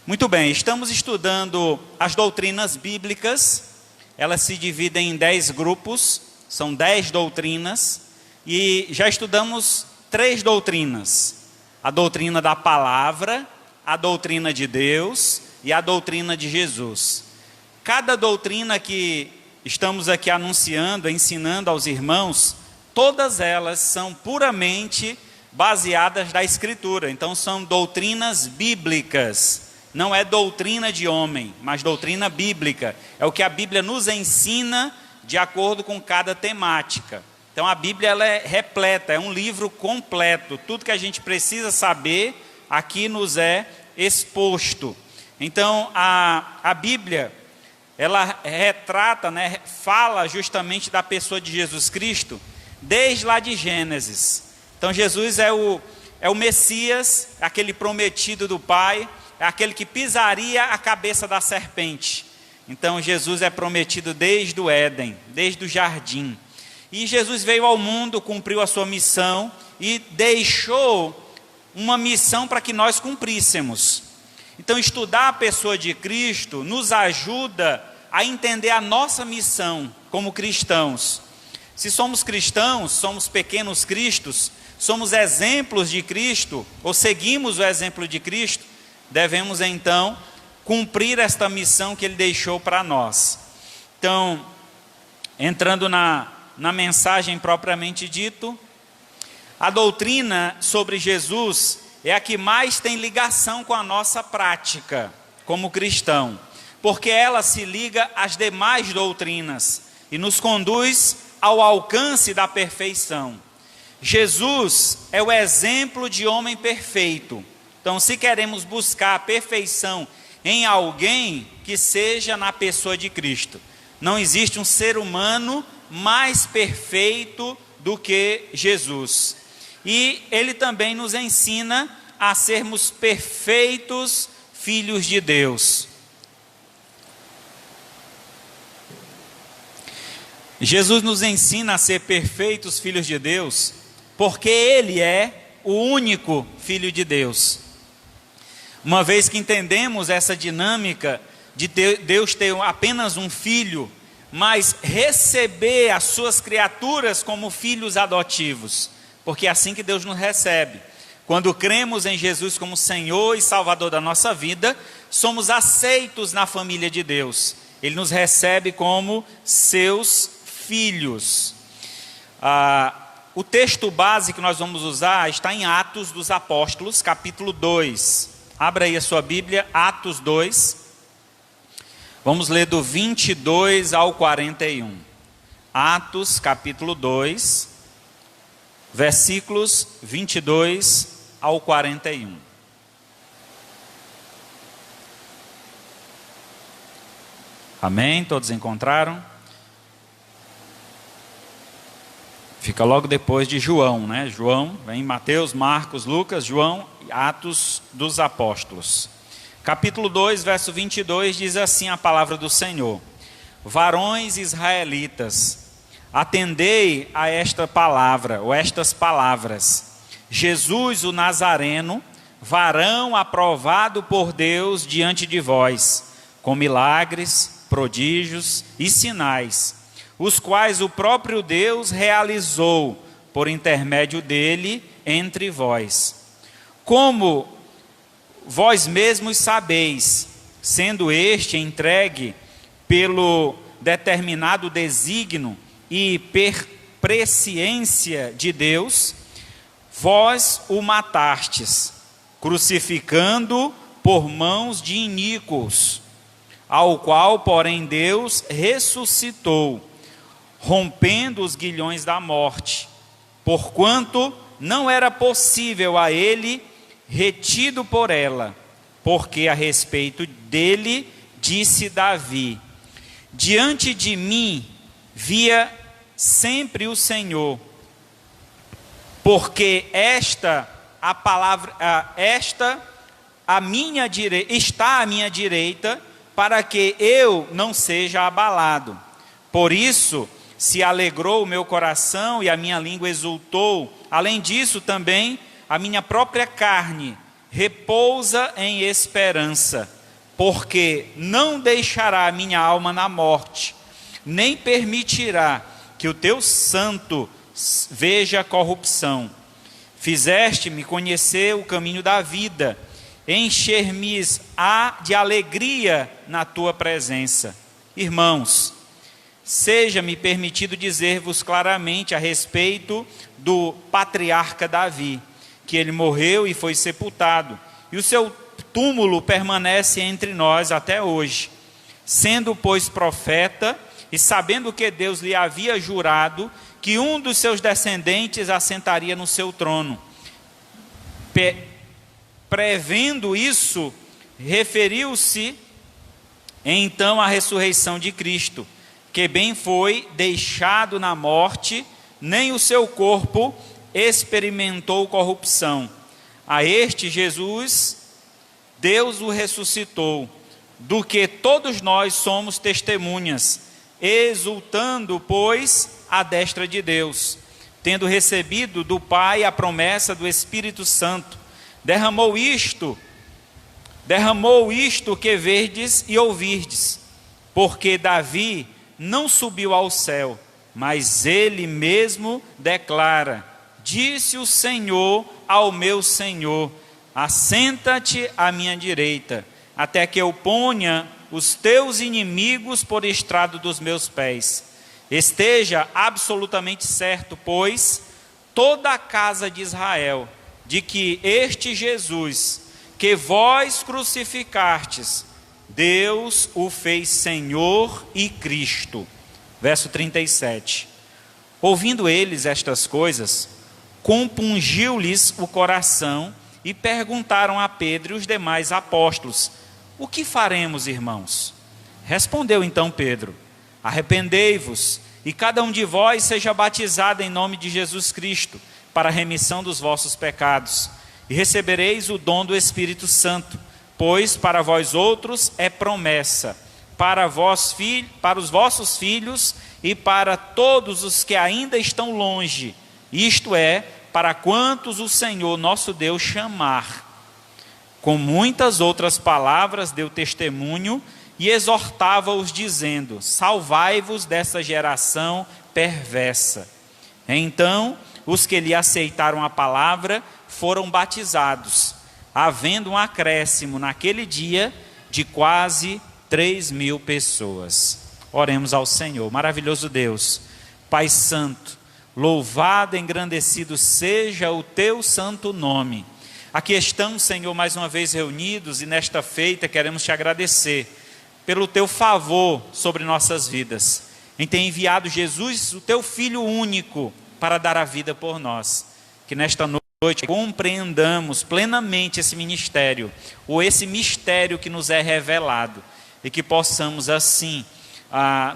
Muito bem, estamos estudando as doutrinas bíblicas. Elas se dividem em 10 grupos, são 10 doutrinas, e já estudamos 3 doutrinas: a doutrina da palavra, a doutrina de Deus e a doutrina de Jesus. Cada doutrina que estamos aqui anunciando, ensinando aos irmãos, todas elas são puramente baseadas na Escritura. Então são doutrinas bíblicas. Não é doutrina de homem, mas doutrina bíblica. É o que a Bíblia nos ensina de acordo com cada temática. Então a Bíblia ela é repleta, é um livro completo. Tudo que a gente precisa saber aqui nos é exposto. Então a Bíblia, ela retrata, fala justamente da pessoa de Jesus Cristo, desde lá de Gênesis. Então Jesus é o Messias, aquele prometido do Pai, é aquele que pisaria a cabeça da serpente. Então Jesus é prometido desde o Éden, desde o jardim. E Jesus veio ao mundo, cumpriu a sua missão e deixou uma missão para que nós cumpríssemos. Então estudar a pessoa de Cristo nos ajuda a entender a nossa missão como cristãos. Se somos cristãos, somos pequenos cristos, somos exemplos de Cristo, ou seguimos o exemplo de Cristo, devemos então cumprir esta missão que Ele deixou para nós. Então, entrando na mensagem propriamente dito, a doutrina sobre Jesus é a que mais tem ligação com a nossa prática como cristão, porque ela se liga às demais doutrinas e nos conduz ao alcance da perfeição. Jesus é o exemplo de homem perfeito. Então, se queremos buscar a perfeição em alguém, que seja na pessoa de Cristo. Não existe um ser humano mais perfeito do que Jesus. E Ele também nos ensina a sermos perfeitos filhos de Deus. Jesus nos ensina a ser perfeitos filhos de Deus, porque Ele é o único Filho de Deus. Uma vez que entendemos essa dinâmica de Deus ter apenas um filho, mas receber as suas criaturas como filhos adotivos, porque é assim que Deus nos recebe. Quando cremos em Jesus como Senhor e Salvador da nossa vida, somos aceitos na família de Deus. Ele nos recebe como seus filhos. O texto base que nós vamos usar está em Atos dos Apóstolos, capítulo 2. Abra aí a sua Bíblia, Atos 2. Vamos ler do 22 ao 41. Atos, capítulo 2, versículos 22 ao 41. Amém? Todos encontraram? Fica logo depois de João, né? João, vem Mateus, Marcos, Lucas, João, Atos dos Apóstolos. Capítulo 2, verso 22, diz assim a palavra do Senhor: Varões israelitas, atendei a esta palavra, ou estas palavras. Jesus o Nazareno, varão aprovado por Deus diante de vós, com milagres, prodígios e sinais, os quais o próprio Deus realizou por intermédio dele entre vós. Como vós mesmos sabeis, sendo este entregue pelo determinado desígnio e presciência de Deus, vós o matastes, crucificando por mãos de iníquos, ao qual, porém, Deus ressuscitou, rompendo os grilhões da morte, porquanto não era possível a ele, retido por ela, porque a respeito dele disse Davi: diante de mim via sempre o Senhor, porque esta a palavra, esta a minha direita, está à minha direita, para que eu não seja abalado. Por isso se alegrou o meu coração e a minha língua exultou. Além disso também a minha própria carne repousa em esperança, porque não deixará minha alma na morte, nem permitirá que o teu santo veja a corrupção. Fizeste-me conhecer o caminho da vida, encher-me-á de alegria na tua presença. Irmãos, seja-me permitido dizer-vos claramente a respeito do patriarca Davi, que ele morreu e foi sepultado, e o seu túmulo permanece entre nós até hoje. Sendo, pois, profeta, e sabendo que Deus lhe havia jurado que um dos seus descendentes assentaria no seu trono, prevendo isso, referiu-se então à ressurreição de Cristo, que bem foi deixado na morte, nem o seu corpo experimentou corrupção. A este Jesus, Deus o ressuscitou, do que todos nós somos testemunhas, exultando, pois, à destra de Deus, tendo recebido do Pai a promessa do Espírito Santo, derramou isto que verdes e ouvirdes, porque Davi não subiu ao céu, mas ele mesmo declara: disse o Senhor ao meu Senhor, assenta-te à minha direita, até que eu ponha os teus inimigos por estrado dos meus pés. Esteja absolutamente certo, pois, toda a casa de Israel, de que este Jesus, que vós crucificastes, Deus o fez Senhor e Cristo. Verso 37. Ouvindo eles estas coisas, compungiu-lhes o coração e perguntaram a Pedro e os demais apóstolos: o que faremos, irmãos? Respondeu então Pedro: arrependei-vos, e cada um de vós seja batizado em nome de Jesus Cristo, para a remissão dos vossos pecados, e recebereis o dom do Espírito Santo, pois para vós outros é promessa, para os vossos filhos e para todos os que ainda estão longe, isto é, para quantos o Senhor nosso Deus chamar. Com muitas outras palavras deu testemunho e exortava-os dizendo: salvai-vos dessa geração perversa. Então os que lhe aceitaram a palavra foram batizados, havendo um acréscimo naquele dia de quase 3.000 pessoas. Oremos ao Senhor. Maravilhoso Deus, Pai Santo, louvado e engrandecido seja o teu santo nome. Aqui estamos, Senhor, mais uma vez reunidos, e nesta feita queremos te agradecer pelo teu favor sobre nossas vidas, em ter enviado Jesus, o teu Filho único, para dar a vida por nós. Que nesta noite compreendamos plenamente esse ministério, ou esse mistério que nos é revelado, e que possamos assim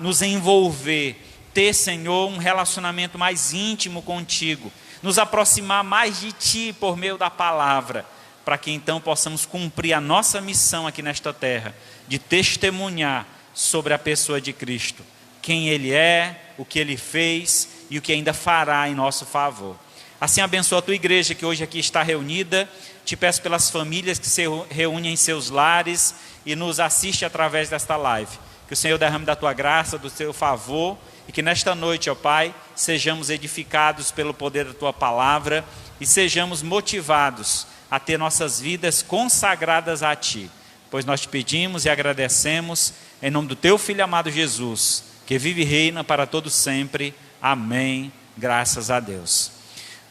nos envolver, ter, Senhor, um relacionamento mais íntimo contigo, nos aproximar mais de ti por meio da palavra, para que então possamos cumprir a nossa missão aqui nesta terra, de testemunhar sobre a pessoa de Cristo, quem Ele é, o que Ele fez e o que ainda fará em nosso favor. Assim abençoa a tua igreja que hoje aqui está reunida. Te peço pelas famílias que se reúnem em seus lares e nos assistem através desta live. Que o Senhor derrame da tua graça, do teu favor, e que nesta noite, ó Pai, sejamos edificados pelo poder da tua palavra e sejamos motivados a ter nossas vidas consagradas a ti. Pois nós te pedimos e agradecemos em nome do teu Filho amado Jesus, que vive e reina para todo sempre. Amém. Graças a Deus.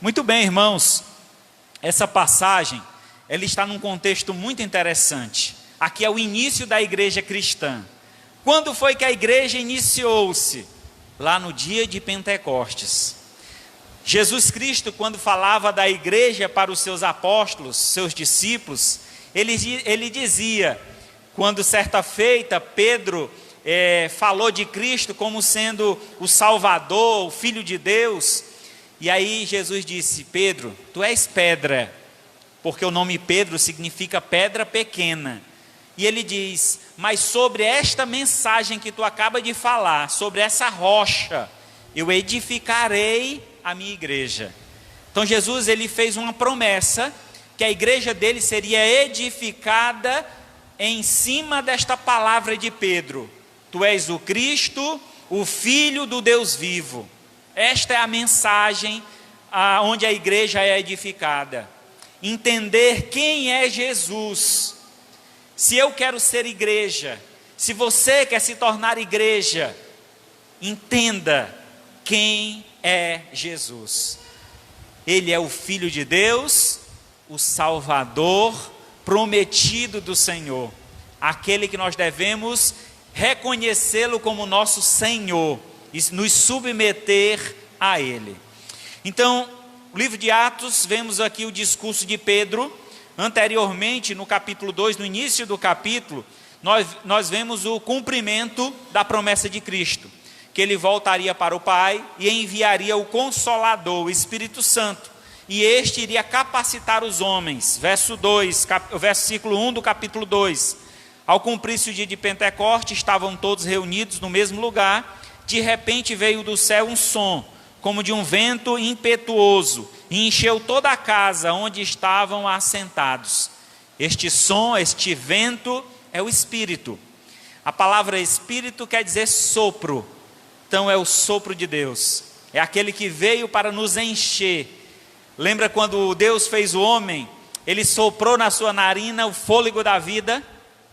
Muito bem, irmãos, essa passagem, ela está num contexto muito interessante. Aqui é o início da igreja cristã. Quando foi que a igreja iniciou-se? Lá no dia de Pentecostes. Jesus Cristo, quando falava da igreja para os seus apóstolos, seus discípulos, ele dizia, quando certa feita Pedro falou de Cristo como sendo o Salvador, o Filho de Deus, e aí Jesus disse: Pedro, tu és pedra, porque o nome Pedro significa pedra pequena. E ele diz: mas sobre esta mensagem que tu acaba de falar, sobre essa rocha, eu edificarei a minha igreja. Então Jesus, ele fez uma promessa, que a igreja dele seria edificada em cima desta palavra de Pedro: tu és o Cristo, o Filho do Deus vivo. Esta é a mensagem onde a igreja é edificada. Entender quem é Jesus. Se eu quero ser igreja, se você quer se tornar igreja, entenda quem é Jesus. Ele é o Filho de Deus, o Salvador prometido do Senhor, aquele que nós devemos reconhecê-lo como nosso Senhor e nos submeter a Ele. Então, no livro de Atos, vemos aqui o discurso de Pedro. Anteriormente, no capítulo 2, no início do capítulo, nós vemos o cumprimento da promessa de Cristo, que Ele voltaria para o Pai e enviaria o Consolador, o Espírito Santo, e este iria capacitar os homens. Versículo 1 do capítulo 2. Ao cumprir-se o dia de Pentecostes, estavam todos reunidos no mesmo lugar. De repente veio do céu um som, como de um vento impetuoso, e encheu toda a casa onde estavam assentados. Este som, este vento, é o Espírito. A palavra Espírito quer dizer sopro. Então é o sopro de Deus. É aquele que veio para nos encher. Lembra quando Deus fez o homem? Ele soprou na sua narina o fôlego da vida.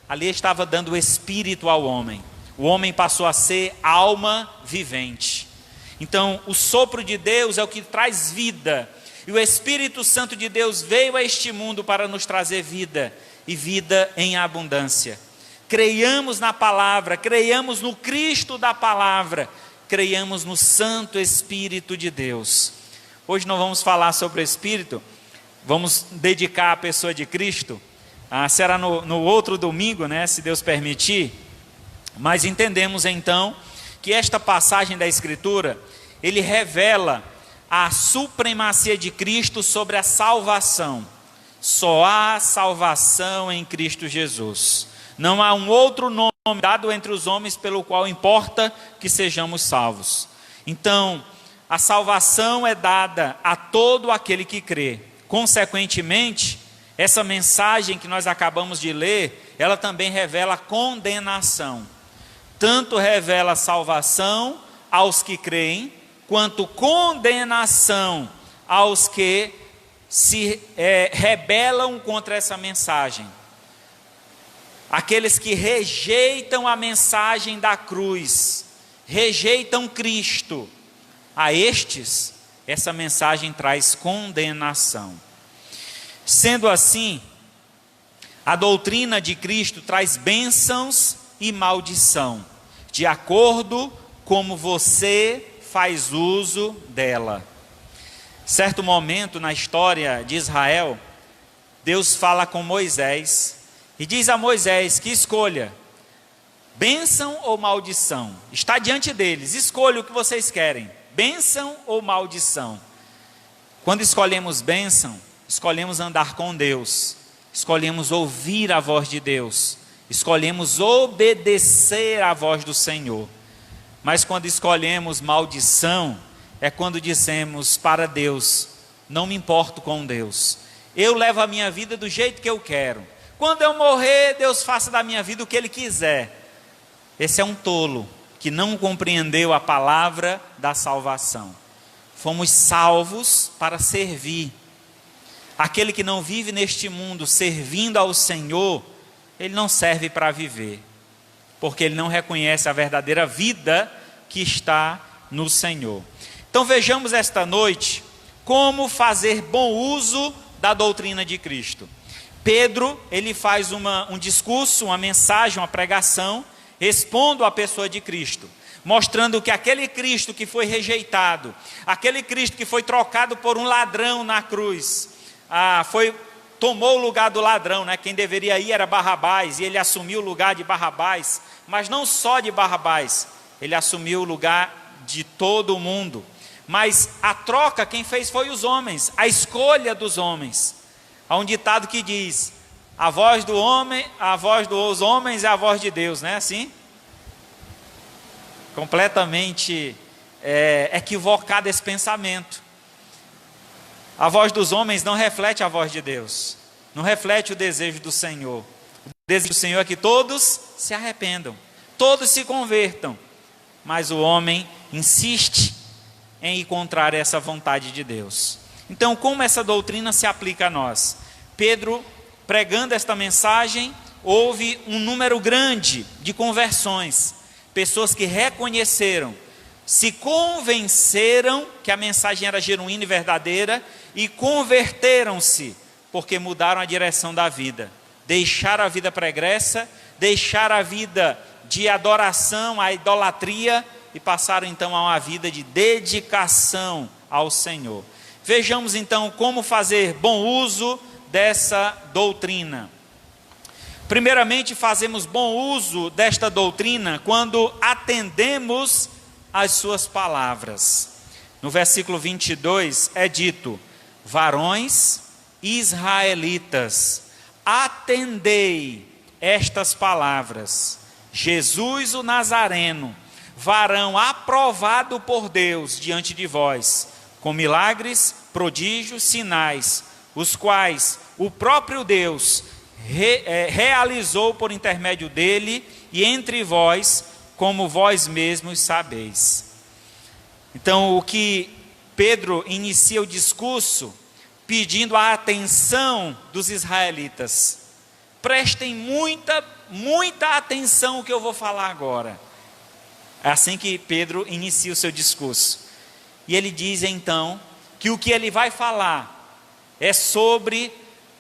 Ali estava dando o Espírito ao homem. O homem passou a ser alma vivente. Então, o sopro de Deus é o que traz vida. E o Espírito Santo de Deus veio a este mundo para nos trazer vida, e vida em abundância. Creiamos na palavra, creiamos no Cristo da palavra, creiamos no Santo Espírito de Deus. Hoje não vamos falar sobre o Espírito, vamos dedicar a pessoa de Cristo. Será no outro domingo, né, se Deus permitir. Mas entendemos então que esta passagem da Escritura, ele revela a supremacia de Cristo sobre a salvação. Só há salvação em Cristo Jesus. Não há um outro nome dado entre os homens pelo qual importa que sejamos salvos. Então, a salvação é dada a todo aquele que crê. Consequentemente, essa mensagem que nós acabamos de ler, ela também revela condenação. Tanto revela salvação aos que creem, quanto condenação aos que se rebelam contra essa mensagem. Aqueles que rejeitam a mensagem da cruz, rejeitam Cristo, a estes, essa mensagem traz condenação. Sendo assim, a doutrina de Cristo traz bênçãos e maldição, de acordo como você faz uso dela. Certo momento na história de Israel, Deus fala com Moisés e diz a Moisés que escolha bênção ou maldição. Está diante deles, escolha o que vocês querem, bênção ou maldição. Quando escolhemos bênção, escolhemos andar com Deus, escolhemos ouvir a voz de Deus, escolhemos obedecer à voz do Senhor. Mas quando escolhemos maldição, é quando dizemos para Deus: não me importo com Deus, eu levo a minha vida do jeito que eu quero, quando eu morrer, Deus faça da minha vida o que Ele quiser. Esse é um tolo que não compreendeu a palavra da salvação. Fomos salvos para servir. Aquele que não vive neste mundo servindo ao Senhor, ele não serve para viver, porque ele não reconhece a verdadeira vida que está no Senhor. Então vejamos esta noite como fazer bom uso da doutrina de Cristo. Pedro, ele faz um discurso, uma mensagem, uma pregação, expondo a pessoa de Cristo, mostrando que aquele Cristo que foi rejeitado, aquele Cristo que foi trocado por um ladrão na cruz, tomou o lugar do ladrão, né? Quem deveria ir era Barrabás, e ele assumiu o lugar de Barrabás, mas não só de Barrabás, ele assumiu o lugar de todo mundo. Mas a troca quem fez foi os homens, a escolha dos homens. Há um ditado que diz: a voz do homem, a voz dos homens é a voz de Deus, não é assim? Completamente equivocado esse pensamento. A voz dos homens não reflete a voz de Deus, não reflete o desejo do Senhor. desejo do Senhor é que todos se arrependam, todos se convertam. Mas o homem insiste em ir contra essa vontade de Deus. Então, como essa doutrina se aplica a nós? Pedro, pregando esta mensagem, houve um número grande de conversões. Pessoas que reconheceram, se convenceram que a mensagem era genuína e verdadeira e converteram-se, porque mudaram a direção da vida. Deixaram a vida pregressa, deixaram a vida de adoração, a idolatria, e passaram então a uma vida de dedicação ao Senhor. Vejamos então como fazer bom uso dessa doutrina. Primeiramente, fazemos bom uso desta doutrina quando atendemos às suas palavras. No versículo 22 é dito: varões israelitas, atendei estas palavras. Jesus o Nazareno, varão aprovado por Deus diante de vós, com milagres, prodígios, sinais, os quais o próprio Deus realizou por intermédio dele e entre vós, como vós mesmos sabeis. Então, o que Pedro inicia o discurso pedindo a atenção dos israelitas. Prestem muita atenção ao que eu vou falar agora. É assim que Pedro inicia o seu discurso. E ele diz então que o que ele vai falar é sobre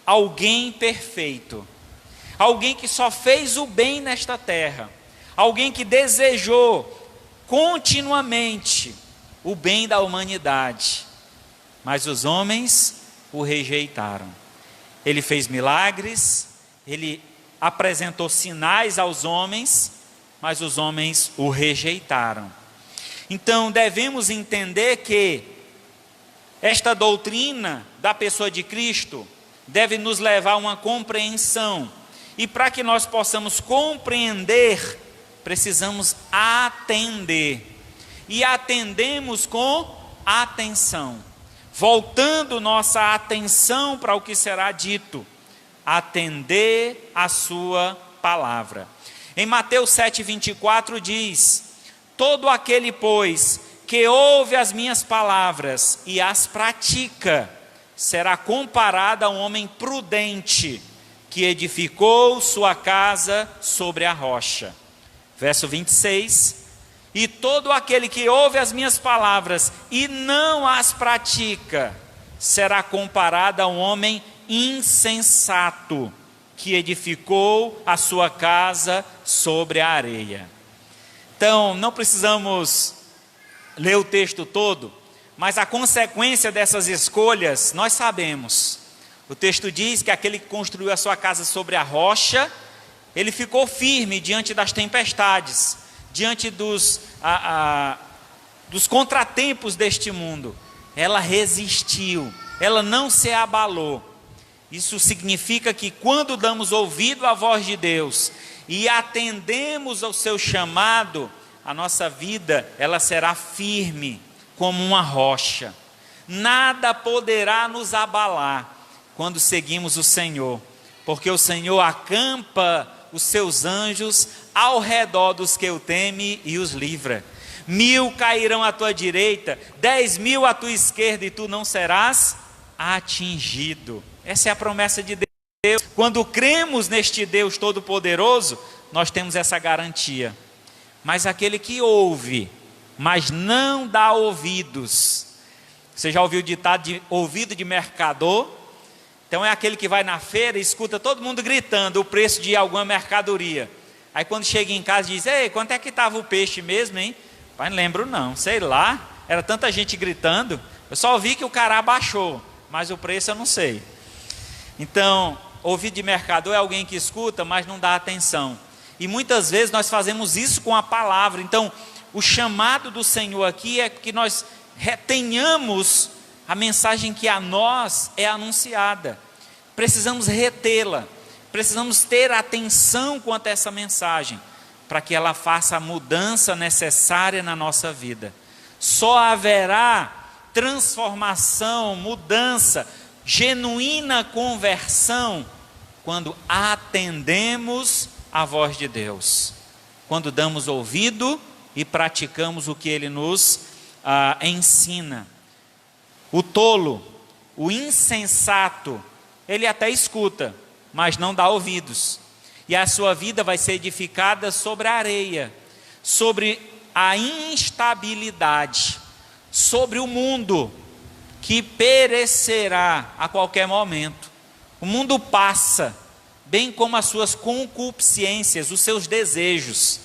alguém perfeito, alguém que só fez o bem nesta terra, alguém que desejou continuamente o bem da humanidade, mas os homens o rejeitaram. Ele fez milagres, ele apresentou sinais aos homens, mas os homens o rejeitaram. Então devemos entender que esta doutrina da pessoa de Cristo deve nos levar a uma compreensão. E para que nós possamos compreender, precisamos atender. E atendemos com atenção. Voltando nossa atenção para o que será dito. Atender a sua palavra. Em Mateus 7,24 diz: todo aquele, pois, que ouve as minhas palavras e as pratica, será comparado a um homem prudente, que edificou sua casa sobre a rocha. Verso 26, e todo aquele que ouve as minhas palavras e não as pratica, será comparado a um homem insensato, que edificou a sua casa sobre a areia. Então, não precisamos ler o texto todo, mas a consequência dessas escolhas, nós sabemos. O texto diz que aquele que construiu a sua casa sobre a rocha, ele ficou firme diante das tempestades, diante dos contratempos deste mundo. Ela resistiu, ela não se abalou. Isso significa que quando damos ouvido à voz de Deus e atendemos ao seu chamado, a nossa vida, ela será firme como uma rocha. Nada poderá nos abalar quando seguimos o Senhor, porque o Senhor acampa os seus anjos ao redor dos que o temem e os livra. 1000 cairão à tua direita, 10.000 à tua esquerda, e tu não serás atingido. Essa é a promessa de Deus. Quando cremos neste Deus Todo-Poderoso, nós temos essa garantia. Mas aquele que ouve, mas não dá ouvidos. Você já ouviu o ditado de ouvido de mercador? Então é aquele que vai na feira e escuta todo mundo gritando o preço de alguma mercadoria. Aí quando chega em casa diz: ei, quanto é que estava o peixe mesmo, hein? Pai, não lembro não, sei lá, era tanta gente gritando, eu só vi que o cará baixou, mas o preço eu não sei. Então, ouvido de mercador é alguém que escuta, mas não dá atenção. E muitas vezes nós fazemos isso com a palavra. Então, o chamado do Senhor aqui é que nós retenhamos a mensagem que a nós é anunciada. Precisamos retê-la, precisamos ter atenção quanto a essa mensagem, para que ela faça a mudança necessária na nossa vida. Só haverá transformação, mudança, genuína conversão, quando atendemos a voz de Deus, quando damos ouvido e praticamos o que Ele nos ensina. O tolo, o insensato, ele até escuta, mas não dá ouvidos. E a sua vida vai ser edificada sobre a areia, sobre a instabilidade, sobre o mundo que perecerá a qualquer momento. O mundo passa, bem como as suas concupiscências, os seus desejos.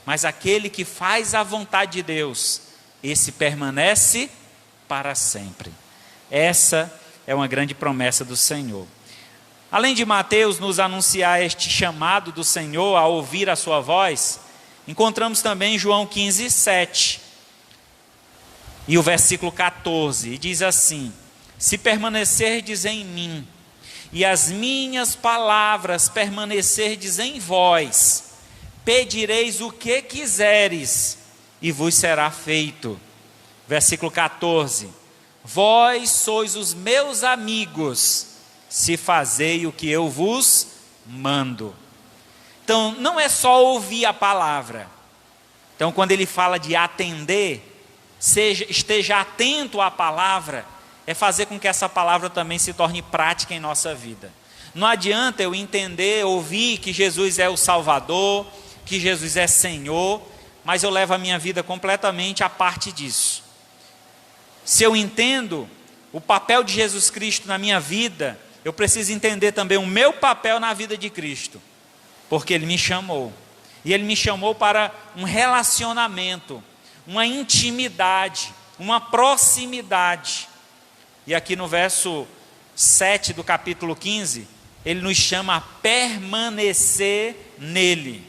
Mas aquele que faz a vontade de Deus, esse permanece para sempre. Essa é uma grande promessa do Senhor. Além de Mateus nos anunciar este chamado do Senhor a ouvir a sua voz, encontramos também João 15, 7. E o versículo 14, e diz assim: se permanecerdes em mim, e as minhas palavras permanecerdes em vós, pedireis o que quiseres, e vos será feito. Versículo 14: vós sois os meus amigos, se fazei o que eu vos mando. Então, não é só ouvir a palavra. Então, quando ele fala de atender, esteja atento à palavra, é fazer com que essa palavra também se torne prática em nossa vida. Não adianta eu entender, ouvir que Jesus é o Salvador, que Jesus é Senhor, mas eu levo a minha vida completamente à parte disso. Se eu entendo o papel de Jesus Cristo na minha vida, eu preciso entender também o meu papel na vida de Cristo, porque Ele me chamou, e Ele me chamou para um relacionamento, uma intimidade, uma proximidade. E aqui no verso 7 do capítulo 15, Ele nos chama a permanecer nele.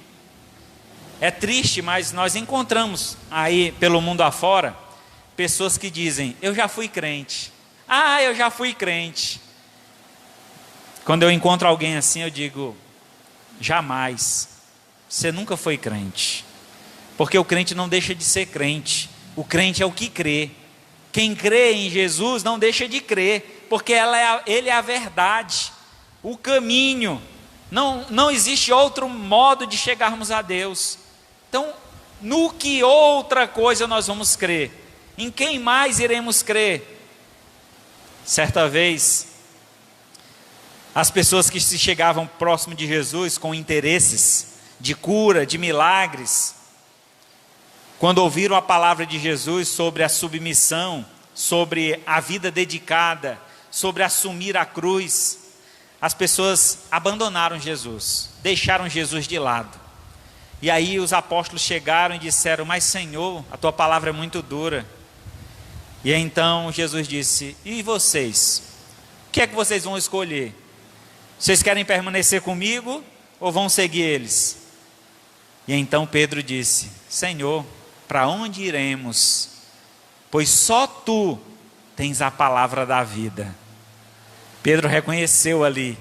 É triste, mas nós encontramos aí pelo mundo afora, pessoas que dizem: eu já fui crente. Eu já fui crente. Quando eu encontro alguém assim, eu digo: jamais, você nunca foi crente. Porque o crente não deixa de ser crente. O crente é o que crê. Quem crê em Jesus não deixa de crer, porque Ele é a verdade, o caminho. Não existe outro modo de chegarmos a Deus. Então, no que outra coisa nós vamos crer? Em quem mais iremos crer? Certa vez, as pessoas que se chegavam próximo de Jesus com interesses de cura, de milagres, quando ouviram a palavra de Jesus sobre a submissão, sobre a vida dedicada, sobre assumir a cruz, as pessoas abandonaram Jesus, deixaram Jesus de lado. E aí os apóstolos chegaram e disseram: mas Senhor, a tua palavra é muito dura. E então Jesus disse: e vocês? O que é que vocês vão escolher? Vocês querem permanecer comigo ou vão seguir eles? E então Pedro disse: Senhor, para onde iremos? Pois só tu tens a palavra da vida. Pedro reconheceu ali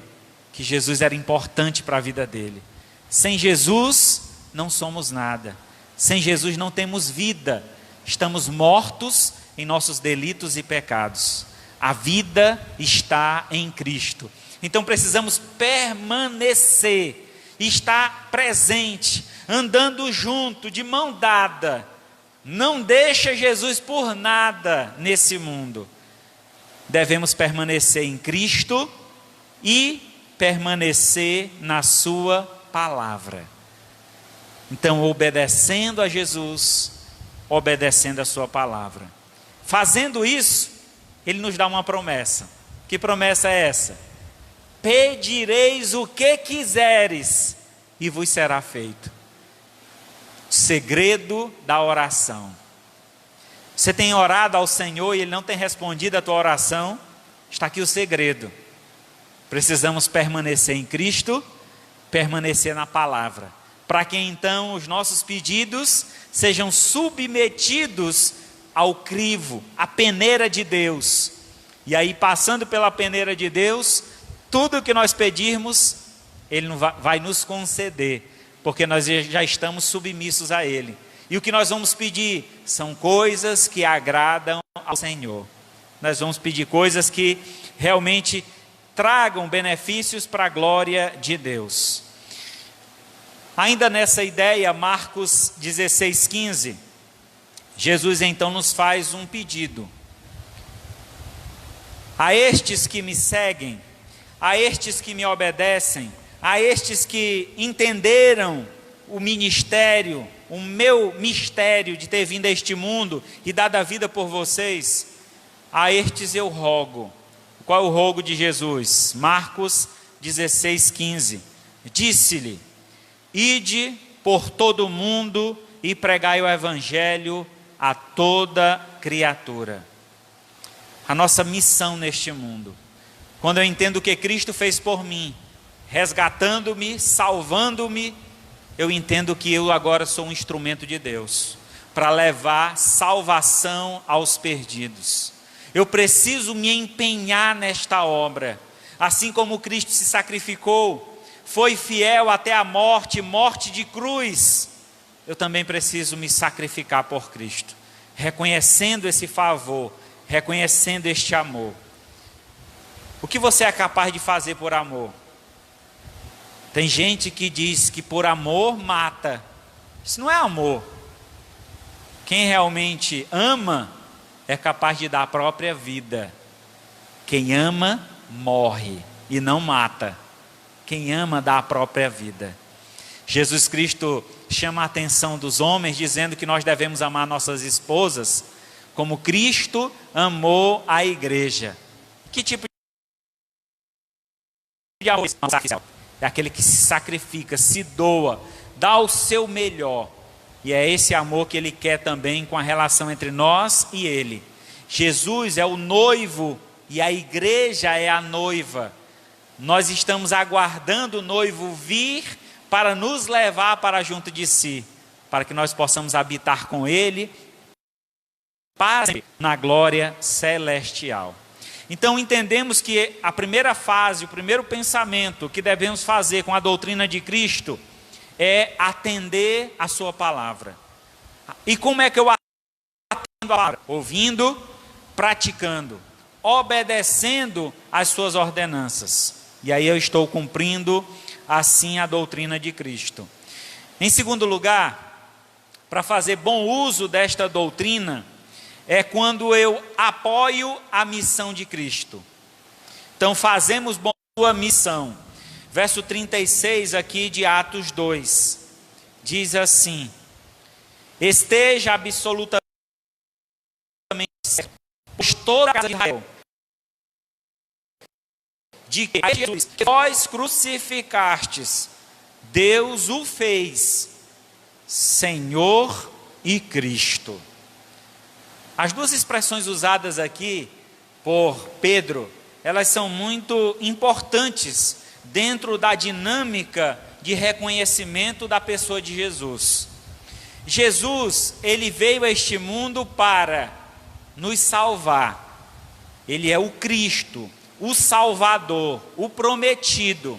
que Jesus era importante para a vida dele. Sem Jesus não somos nada. Sem Jesus não temos vida. Estamos mortos em nossos delitos e pecados. A vida está em Cristo. Então precisamos permanecer, estar presente, andando junto, de mão dada. Não deixa Jesus por nada nesse mundo. Devemos permanecer em Cristo e permanecer na sua palavra. Então, obedecendo a Jesus, obedecendo a sua palavra. Fazendo isso, Ele nos dá uma promessa. Que promessa é essa? Pedireis o que quiseres e vos será feito. Segredo da oração. Você tem orado ao Senhor e Ele não tem respondido a tua oração? Está aqui o segredo. Precisamos permanecer em Cristo, permanecer na palavra, para que então os nossos pedidos sejam submetidos ao crivo, à peneira de Deus. E aí, passando pela peneira de Deus, tudo o que nós pedirmos, Ele vai nos conceder, porque nós já estamos submissos a Ele. E o que nós vamos pedir são coisas que agradam ao Senhor. Nós vamos pedir coisas que realmente tragam benefícios para a glória de Deus. Ainda nessa ideia, Marcos 16:15, Jesus então nos faz um pedido. A estes que me seguem, a estes que me obedecem, a estes que entenderam o ministério, o meu mistério de ter vindo a este mundo e dado a vida por vocês, a estes eu rogo. Qual é o rogo de Jesus? Marcos 16:15. Disse-lhe: ide por todo o mundo e pregai o evangelho a toda criatura. A nossa missão neste mundo, quando eu entendo o que Cristo fez por mim, resgatando-me, salvando-me, eu entendo que eu agora sou um instrumento de Deus para levar salvação aos perdidos. Eu preciso me empenhar nesta obra, assim como Cristo se sacrificou, foi fiel até a morte, morte de cruz. Eu também preciso me sacrificar por Cristo, reconhecendo esse favor, reconhecendo este amor. O que você é capaz de fazer por amor? Tem gente que diz que por amor mata. Isso não é amor. Quem realmente ama é capaz de dar a própria vida. Quem ama morre e não mata. Quem ama dá a própria vida. Jesus Cristo chama a atenção dos homens dizendo que nós devemos amar nossas esposas como Cristo amou a igreja. Que tipo de amor é aquele que se sacrifica, se doa, dá o seu melhor. E é esse amor que Ele quer também com a relação entre nós e Ele. Jesus é o noivo e a igreja é a noiva. Nós estamos aguardando o noivo vir para nos levar para junto de si, para que nós possamos habitar com Ele para sempre na glória celestial. Então entendemos que a primeira fase, o primeiro pensamento que devemos fazer com a doutrina de Cristo é atender a sua palavra. E como é que eu atendo a palavra? Ouvindo, praticando, obedecendo às suas ordenanças. E aí eu estou cumprindo assim a doutrina de Cristo. Em segundo lugar, para fazer bom uso desta doutrina, é quando eu apoio a missão de Cristo. Então fazemos bom uso da missão. Verso 36 aqui de Atos 2, diz assim: esteja absolutamente certo, pois toda a casa de Israel, de que Jesus, que vós crucificastes, Deus o fez Senhor e Cristo. As duas expressões usadas aqui por Pedro, elas são muito importantes dentro da dinâmica de reconhecimento da pessoa de Jesus. Jesus, ele veio a este mundo para nos salvar. Ele é o Cristo, o Salvador, o prometido.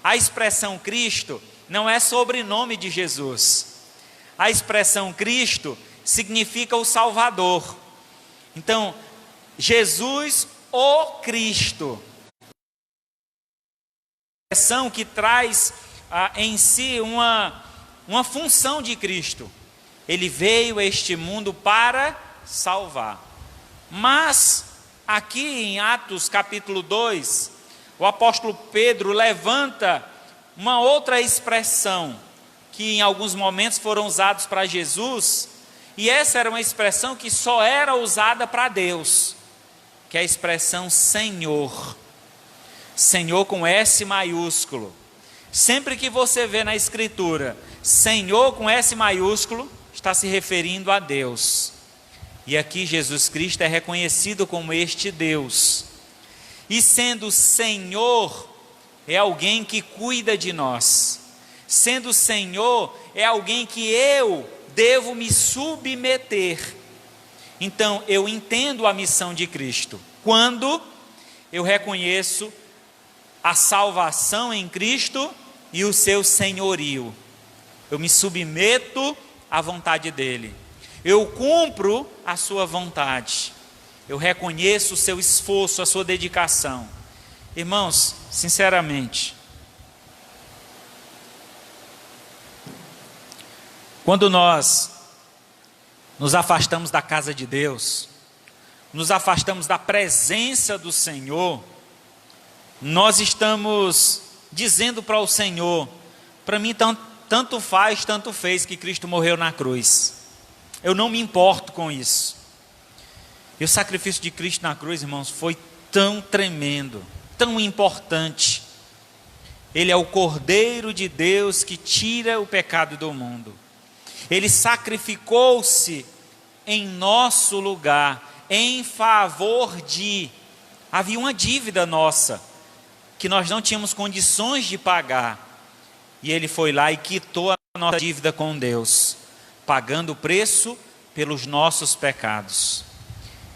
A expressão Cristo não é sobrenome de Jesus. A expressão Cristo significa o Salvador. Então, Jesus, o Cristo. Expressão que traz em si uma função de Cristo. Ele veio a este mundo para salvar. Mas, aqui em Atos capítulo 2, o apóstolo Pedro levanta uma outra expressão, que em alguns momentos foram usados para Jesus, e essa era uma expressão que só era usada para Deus, que é a expressão Senhor. Senhor com S maiúsculo. Sempre que você vê na Escritura Senhor com S maiúsculo, está se referindo a Deus. E aqui Jesus Cristo é reconhecido como este Deus. E sendo Senhor, é alguém que cuida de nós. Sendo Senhor, é alguém que eu devo me submeter. Então, eu entendo a missão de Cristo quando eu reconheço a salvação em Cristo e o seu senhorio. Eu me submeto à vontade dele. Eu cumpro a sua vontade. Eu reconheço o seu esforço, a sua dedicação. Irmãos, sinceramente, quando nós nos afastamos da casa de Deus, nos afastamos da presença do Senhor, nós estamos dizendo para o Senhor: para mim tanto faz, tanto fez que Cristo morreu na cruz. Eu não me importo com isso. E o sacrifício de Cristo na cruz, irmãos, foi tão tremendo, tão importante. Ele é o Cordeiro de Deus que tira o pecado do mundo. Ele sacrificou-se em nosso lugar, em favor de... Havia uma dívida nossa, que nós não tínhamos condições de pagar. E Ele foi lá e quitou a nossa dívida com Deus, pagando o preço pelos nossos pecados.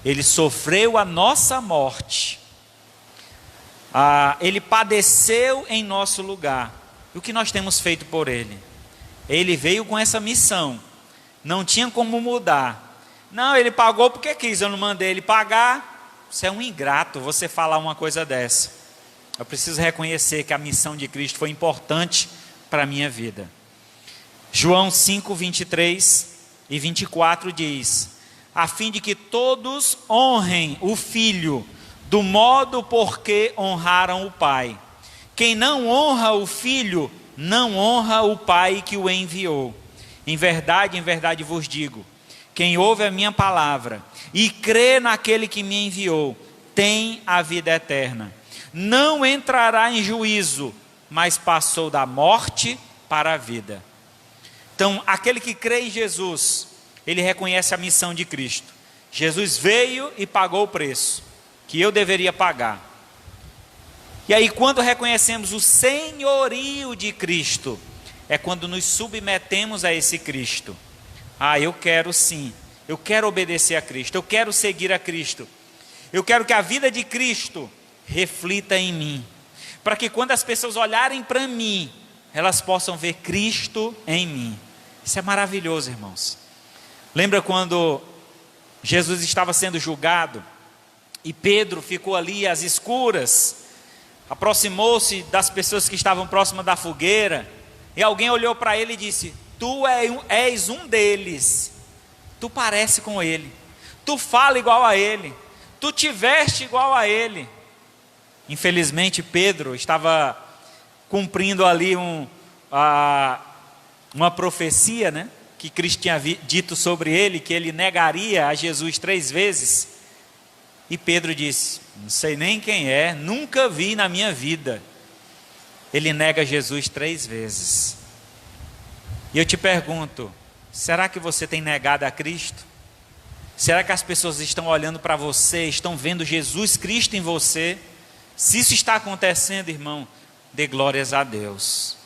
Ele sofreu a nossa morte. Ele padeceu em nosso lugar. E o que nós temos feito por Ele? Ele veio com essa missão. Não tinha como mudar. Não, Ele pagou porque quis, eu não mandei Ele pagar. Você é um ingrato, você falar uma coisa dessa. Eu preciso reconhecer que a missão de Cristo foi importante para a minha vida. João 5, 23 e 24 diz: a fim de que todos honrem o Filho, do modo por que honraram o Pai. Quem não honra o Filho, não honra o Pai que o enviou. Em verdade vos digo, quem ouve a minha palavra e crê naquele que me enviou, tem a vida eterna. Não entrará em juízo, mas passou da morte para a vida. Então, aquele que crê em Jesus, ele reconhece a missão de Cristo. Jesus veio e pagou o preço que eu deveria pagar. E aí, quando reconhecemos o senhorio de Cristo, é quando nos submetemos a esse Cristo. Eu quero sim, eu quero obedecer a Cristo, eu quero seguir a Cristo. Eu quero que a vida de Cristo reflita em mim, para que quando as pessoas olharem para mim, elas possam ver Cristo em mim. Isso é maravilhoso, irmãos. Lembra quando Jesus estava sendo julgado e Pedro ficou ali às escuras, aproximou-se das pessoas que estavam próximas da fogueira, e alguém olhou para ele e disse: tu és um deles, tu parece com ele, tu fala igual a ele, tu te veste igual a ele. Infelizmente Pedro estava cumprindo ali uma profecia, né, que Cristo tinha dito sobre ele, que ele negaria a Jesus 3 vezes. E Pedro disse: não sei nem quem é, nunca vi na minha vida. Ele nega Jesus 3 vezes. E eu te pergunto, será que você tem negado a Cristo? Será que as pessoas estão olhando para você, estão vendo Jesus Cristo em você? Se isso está acontecendo, irmão, dê glórias a Deus.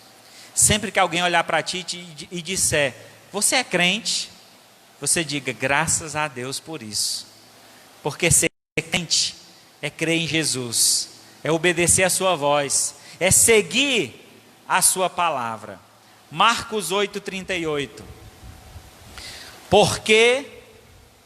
Sempre que alguém olhar para ti e disser: você é crente, você diga: graças a Deus por isso. Porque ser crente é crer em Jesus, é obedecer a sua voz, é seguir a sua palavra. Marcos 8:38. Porque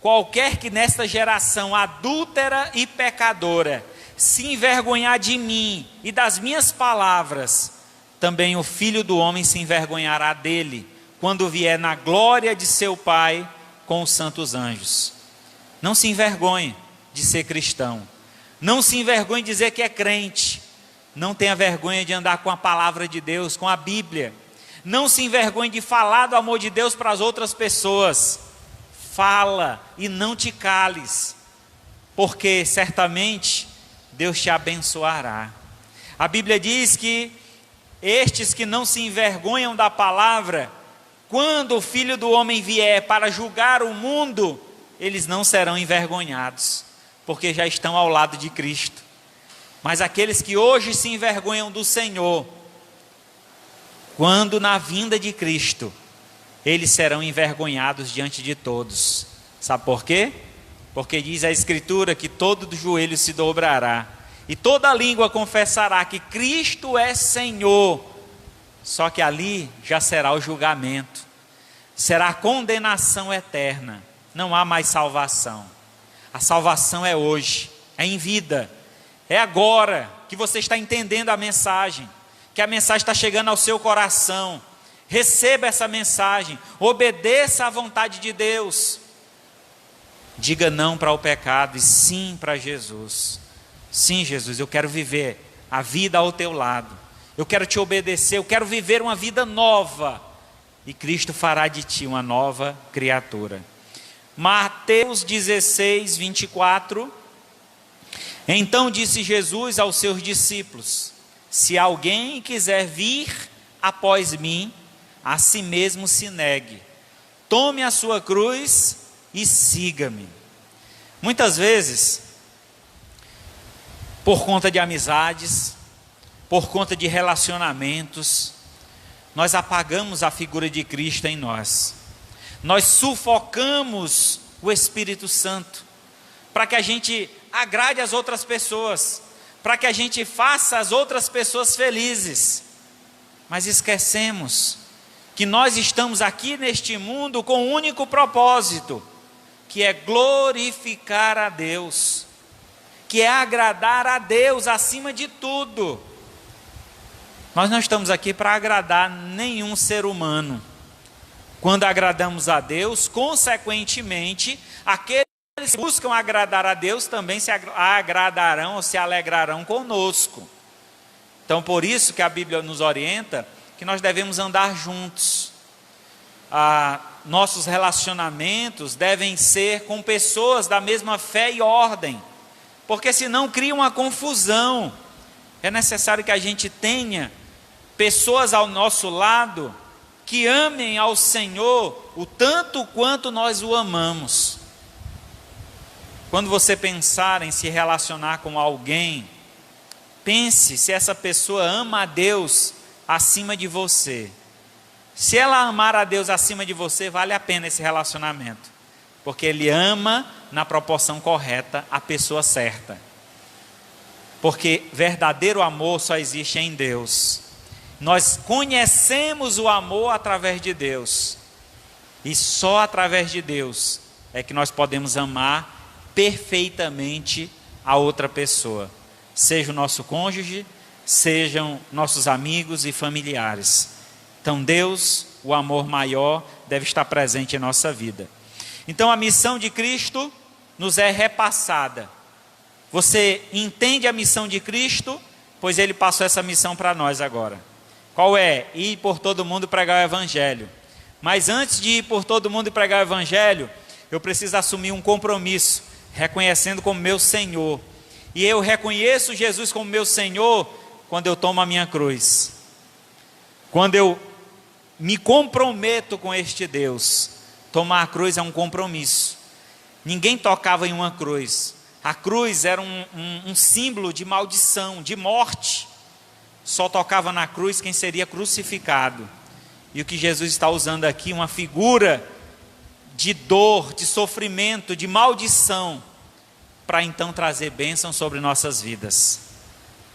qualquer que nesta geração adúltera e pecadora se envergonhar de mim e das minhas palavras, também o Filho do Homem se envergonhará dele, quando vier na glória de seu Pai com os santos anjos. Não se envergonhe de ser cristão. Não se envergonhe de dizer que é crente. Não tenha vergonha de andar com a palavra de Deus, com a Bíblia. Não se envergonhe de falar do amor de Deus para as outras pessoas. Fala e não te cales, porque certamente Deus te abençoará. A Bíblia diz que estes que não se envergonham da palavra, quando o Filho do Homem vier para julgar o mundo, eles não serão envergonhados, porque já estão ao lado de Cristo. Mas aqueles que hoje se envergonham do Senhor, quando na vinda de Cristo, eles serão envergonhados diante de todos. Sabe por quê? Porque diz a Escritura que todo joelho se dobrará e toda língua confessará que Cristo é Senhor. Só que ali já será o julgamento, será a condenação eterna. Não há mais salvação. A salvação é hoje, é em vida, é agora. que você está entendendo a mensagem, que a mensagem está chegando ao seu coração. Receba essa mensagem, obedeça à vontade de Deus. Diga não para o pecado e sim para Jesus. Sim, Jesus, eu quero viver a vida ao teu lado. Eu quero te obedecer, eu quero viver uma vida nova. E Cristo fará de ti uma nova criatura. Mateus 16, 24. Então disse Jesus aos seus discípulos: se alguém quiser vir após mim, a si mesmo se negue. Tome a sua cruz e siga-me. Muitas vezes, por conta de amizades, por conta de relacionamentos, nós apagamos a figura de Cristo em nós. Nós sufocamos o Espírito Santo para que a gente agrade as outras pessoas, para que a gente faça as outras pessoas felizes. Mas esquecemos que nós estamos aqui neste mundo com um único propósito, que é glorificar a Deus, que é agradar a Deus acima de tudo. Nós não estamos aqui para agradar nenhum ser humano. Quando agradamos a Deus, consequentemente, aqueles que buscam agradar a Deus também se agradarão ou se alegrarão conosco. Então, por isso que a Bíblia nos orienta que nós devemos andar juntos. Nossos relacionamentos devem ser com pessoas da mesma fé e ordem, porque senão cria uma confusão. É necessário que a gente tenha pessoas ao nosso lado que amem ao Senhor o tanto quanto nós o amamos. Quando você pensar em se relacionar com alguém, pense se essa pessoa ama a Deus acima de você. Se ela amar a Deus acima de você, vale a pena esse relacionamento, porque ele ama na proporção correta a pessoa certa. Porque verdadeiro amor só existe em Deus. Nós conhecemos o amor através de Deus, e só através de Deus é que nós podemos amar perfeitamente a outra pessoa, seja o nosso cônjuge, sejam nossos amigos e familiares. Então Deus, o amor maior, deve estar presente em nossa vida. Então a missão de Cristo nos é repassada. Você entende a missão de Cristo? Pois Ele passou essa missão para nós agora. Qual é? Ir por todo mundo e pregar o Evangelho. Mas antes de ir por todo mundo e pregar o Evangelho, eu preciso assumir um compromisso, reconhecendo como meu Senhor. E eu reconheço Jesus como meu Senhor quando eu tomo a minha cruz. Quando eu me comprometo com este Deus. Tomar a cruz é um compromisso. Ninguém tocava em uma cruz. A cruz era um símbolo de maldição, de morte. Só tocava na cruz quem seria crucificado. E o que Jesus está usando aqui, uma figura de dor, de sofrimento, de maldição, para então trazer bênção sobre nossas vidas.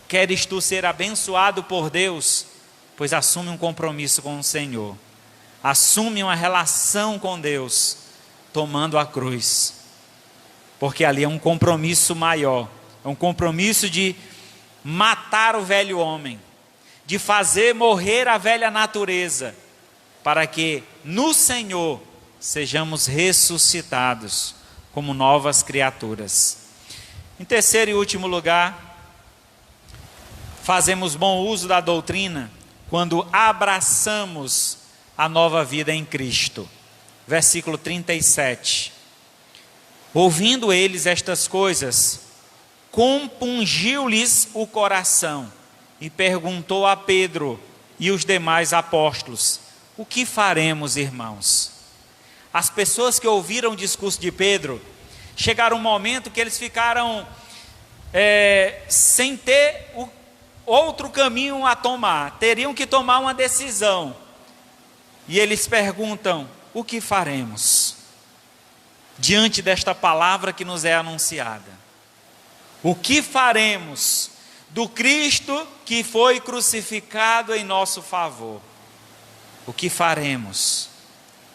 Queres tu ser abençoado por Deus? Pois assume um compromisso com o Senhor. Assume uma relação com Deus, tomando a cruz. Porque ali é um compromisso maior. É um compromisso de matar o velho homem, de fazer morrer a velha natureza, para que no Senhor sejamos ressuscitados como novas criaturas. Em terceiro e último lugar, fazemos bom uso da doutrina quando abraçamos a nova vida em Cristo. Versículo 37. Ouvindo eles estas coisas, compungiu-lhes o coração e perguntou a Pedro e os demais apóstolos: o que faremos, irmãos? As pessoas que ouviram o discurso de Pedro, chegaram um momento que eles ficaram sem ter outro caminho a tomar, teriam que tomar uma decisão. E eles perguntam: o que faremos diante desta palavra que nos é anunciada? O que faremos do Cristo que foi crucificado em nosso favor? O que faremos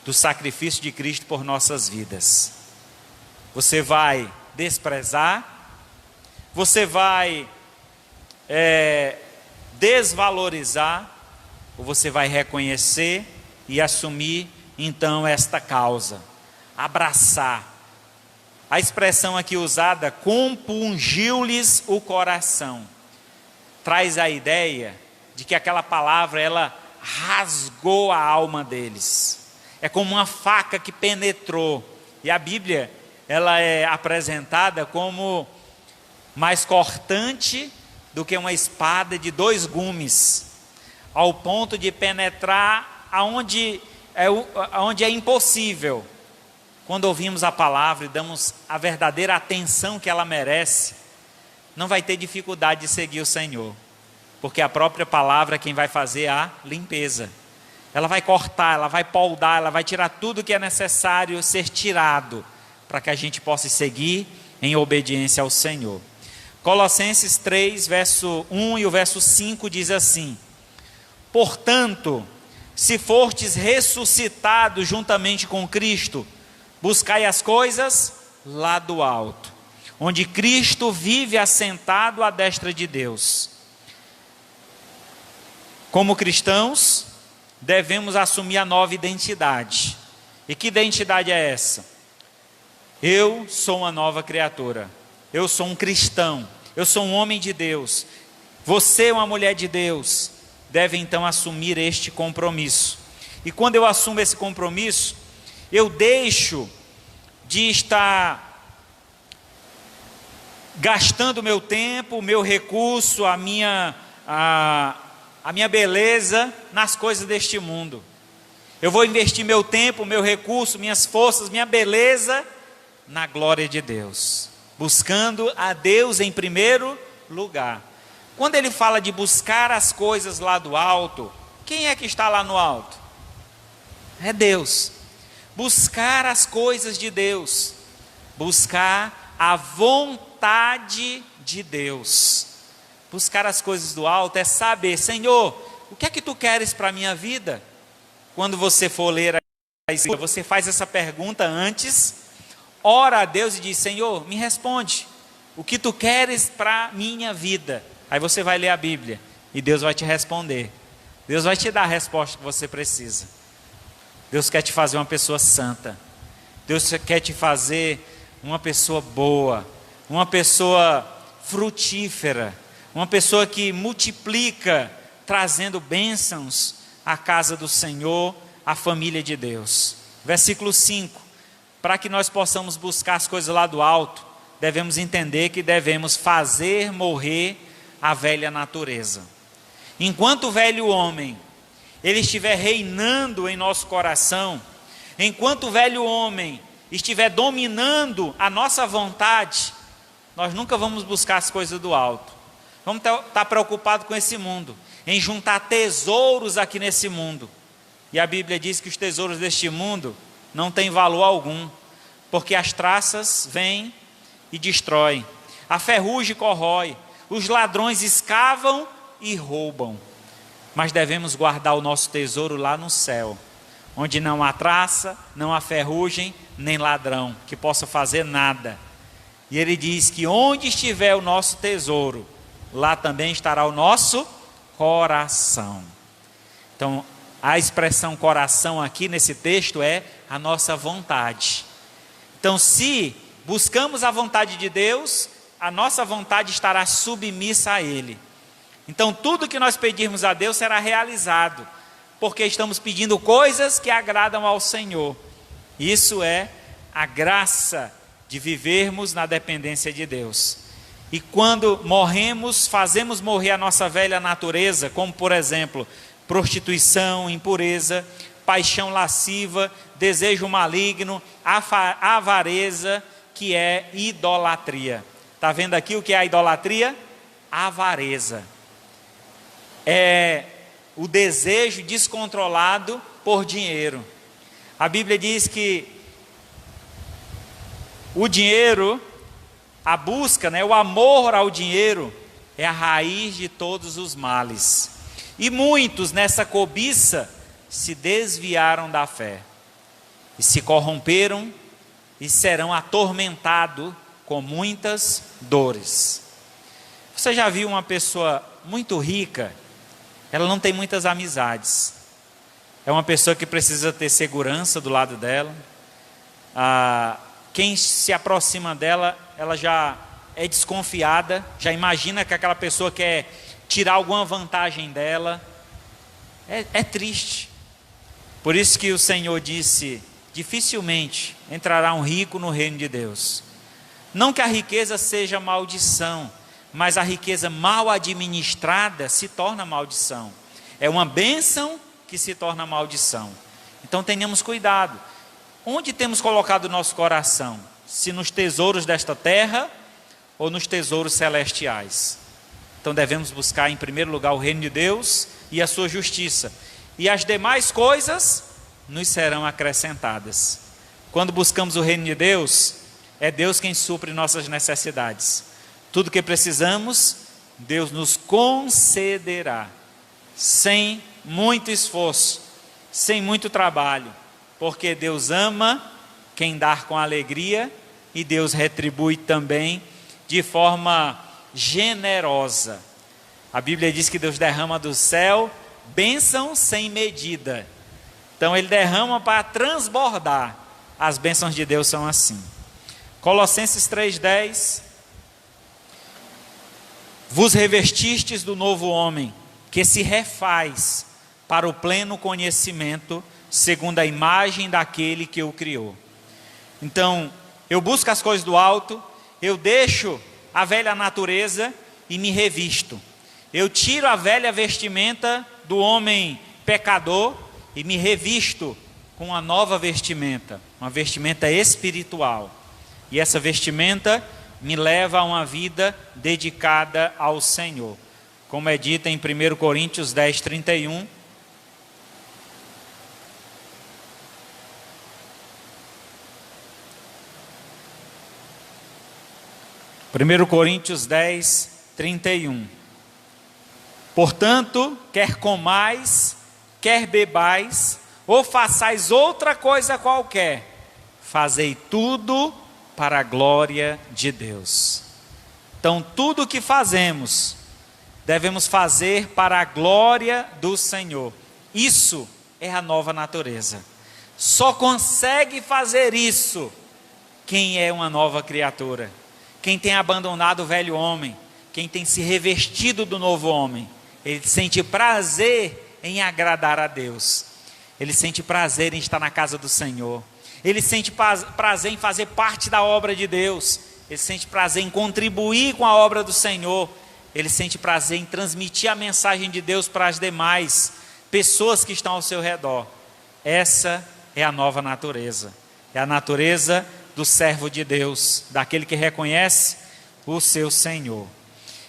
do sacrifício de Cristo por nossas vidas? Você vai desprezar? Você vai desvalorizar, ou você vai reconhecer e assumir então esta causa, abraçar. A expressão aqui usada, compungiu-lhes o coração, traz a ideia de que aquela palavra ela rasgou a alma deles. É como uma faca que penetrou. E a Bíblia ela é apresentada como mais cortante do que uma espada de 2 gumes, ao ponto de penetrar aonde é impossível. Quando ouvimos a palavra e damos a verdadeira atenção que ela merece, não vai ter dificuldade de seguir o Senhor, porque a própria palavra é quem vai fazer a limpeza. Ela vai cortar, ela vai poldar, ela vai tirar tudo que é necessário ser tirado, para que a gente possa seguir em obediência ao Senhor. Colossenses 3, verso 1 e o verso 5 diz assim: portanto, se fortes ressuscitados juntamente com Cristo, buscai as coisas lá do alto, onde Cristo vive assentado à destra de Deus. Como cristãos, devemos assumir a nova identidade. E que identidade é essa? Eu sou uma nova criatura. Eu sou um cristão. Eu sou um homem de Deus. Você é uma mulher de Deus. Deve então assumir este compromisso. E quando eu assumo esse compromisso, eu deixo de estar gastando o meu tempo, o meu recurso, a minha beleza nas coisas deste mundo. Eu vou investir meu tempo, meu recurso, minhas forças, minha beleza na glória de Deus, buscando a Deus em primeiro lugar. Quando ele fala de buscar as coisas lá do alto, quem é que está lá no alto? É Deus. Buscar as coisas de Deus, buscar a vontade de Deus. Buscar as coisas do alto é saber, Senhor, o que é que tu queres para a minha vida? Quando você for ler a Escritura, você faz essa pergunta antes, ora a Deus e diz, Senhor, me responde, o que tu queres para a minha vida? Aí você vai ler a Bíblia e Deus vai te responder. Deus vai te dar a resposta que você precisa. Deus quer te fazer uma pessoa santa. Deus quer te fazer uma pessoa boa, uma pessoa frutífera, uma pessoa que multiplica, trazendo bênçãos à casa do Senhor, à família de Deus. Versículo 5, para que nós possamos buscar as coisas lá do alto, devemos entender que devemos fazer morrer a velha natureza. Enquanto o velho homem, ele estiver reinando em nosso coração, enquanto o velho homem estiver dominando a nossa vontade, nós nunca vamos buscar as coisas do alto. Vamos estar preocupados com esse mundo, em juntar tesouros aqui nesse mundo. E a Bíblia diz que os tesouros deste mundo não têm valor algum, porque as traças vêm e destroem, a ferrugem corrói, os ladrões escavam e roubam. Mas devemos guardar o nosso tesouro lá no céu, onde não há traça, não há ferrugem, nem ladrão que possa fazer nada. E ele diz que onde estiver o nosso tesouro, lá também estará o nosso coração. Então, a expressão coração aqui nesse texto é a nossa vontade. Então, se buscamos a vontade de Deus, a nossa vontade estará submissa a Ele. Então, tudo que nós pedirmos a Deus será realizado, porque estamos pedindo coisas que agradam ao Senhor. Isso é a graça de vivermos na dependência de Deus. E quando morremos, fazemos morrer a nossa velha natureza, como por exemplo, prostituição, impureza, paixão lasciva, desejo maligno, avareza, que é idolatria. Está vendo aqui o que é a idolatria? Avareza. É o desejo descontrolado por dinheiro. A Bíblia diz que o dinheiro, a busca, o amor ao dinheiro é a raiz de todos os males. E muitos nessa cobiça se desviaram da fé e se corromperam e serão atormentados com muitas dores. Você já viu uma pessoa muito rica? Ela não tem muitas amizades. É uma pessoa que precisa ter segurança do lado dela. Quem se aproxima dela, ela já é desconfiada, já imagina que aquela pessoa quer tirar alguma vantagem dela. É triste. Por isso que o Senhor disse: dificilmente entrará um rico no reino de Deus. Não que a riqueza seja maldição, mas a riqueza mal administrada se torna maldição. É uma bênção que se torna maldição. Então tenhamos cuidado. Onde temos colocado o nosso coração? Se nos tesouros desta terra ou nos tesouros celestiais? Então devemos buscar em primeiro lugar o reino de Deus e a sua justiça. E as demais coisas nos serão acrescentadas. Quando buscamos o reino de Deus, é Deus quem supre nossas necessidades. Tudo que precisamos, Deus nos concederá, sem muito esforço, sem muito trabalho, porque Deus ama quem dá com alegria e Deus retribui também de forma generosa. A Bíblia diz que Deus derrama do céu bênção sem medida. Então Ele derrama para transbordar. As bênçãos de Deus são assim. Colossenses 3:10: vos revestistes do novo homem, que se refaz para o pleno conhecimento, segundo a imagem daquele que o criou. Então, eu busco as coisas do alto, eu deixo a velha natureza e me revisto. Eu tiro a velha vestimenta do homem pecador e me revisto com uma nova vestimenta, uma vestimenta espiritual. E essa vestimenta me leva a uma vida dedicada ao Senhor. Como é dito em 1 Coríntios 10:31. Primeiro Coríntios 10:31. Portanto, quer comais, quer bebais, ou façais outra coisa qualquer, fazei tudo para a glória de Deus. Então, tudo o que fazemos, devemos fazer para a glória do Senhor. Isso é a nova natureza. Só consegue fazer isso quem é uma nova criatura. Quem tem abandonado o velho homem, quem tem se revestido do novo homem. Ele sente prazer em agradar a Deus. Ele sente prazer em estar na casa do Senhor. Ele sente prazer em fazer parte da obra de Deus. Ele sente prazer em contribuir com a obra do Senhor. Ele sente prazer em transmitir a mensagem de Deus para as demais pessoas que estão ao seu redor. Essa é a nova natureza. É a natureza do servo de Deus, daquele que reconhece o seu Senhor.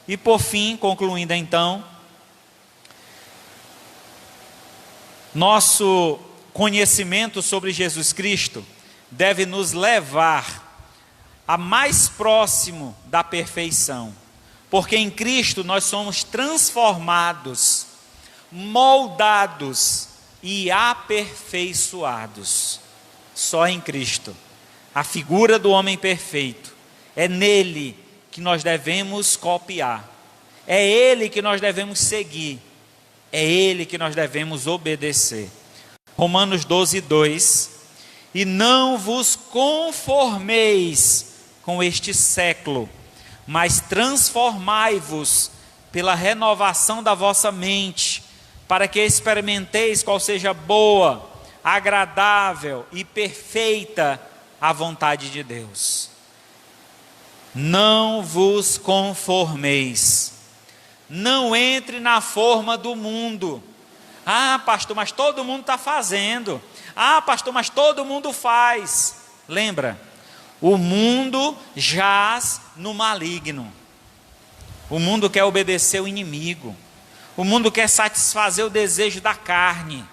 E por fim, concluindo então, nosso conhecimento sobre Jesus Cristo deve nos levar a mais próximo da perfeição, porque em Cristo nós somos transformados, moldados e aperfeiçoados. Só em Cristo, a figura do homem perfeito, é nele que nós devemos copiar, é ele que nós devemos seguir, é ele que nós devemos obedecer. Romanos 12:2: e não vos conformeis com este século, mas transformai-vos pela renovação da vossa mente, para que experimenteis qual seja boa, agradável e perfeita a vontade de Deus. Não vos conformeis. Não entre na forma do mundo. Ah, pastor, mas todo mundo está fazendo. Ah, pastor, mas todo mundo faz. Lembra, o mundo jaz no maligno. O mundo quer obedecer o inimigo. O mundo quer satisfazer o desejo da carne.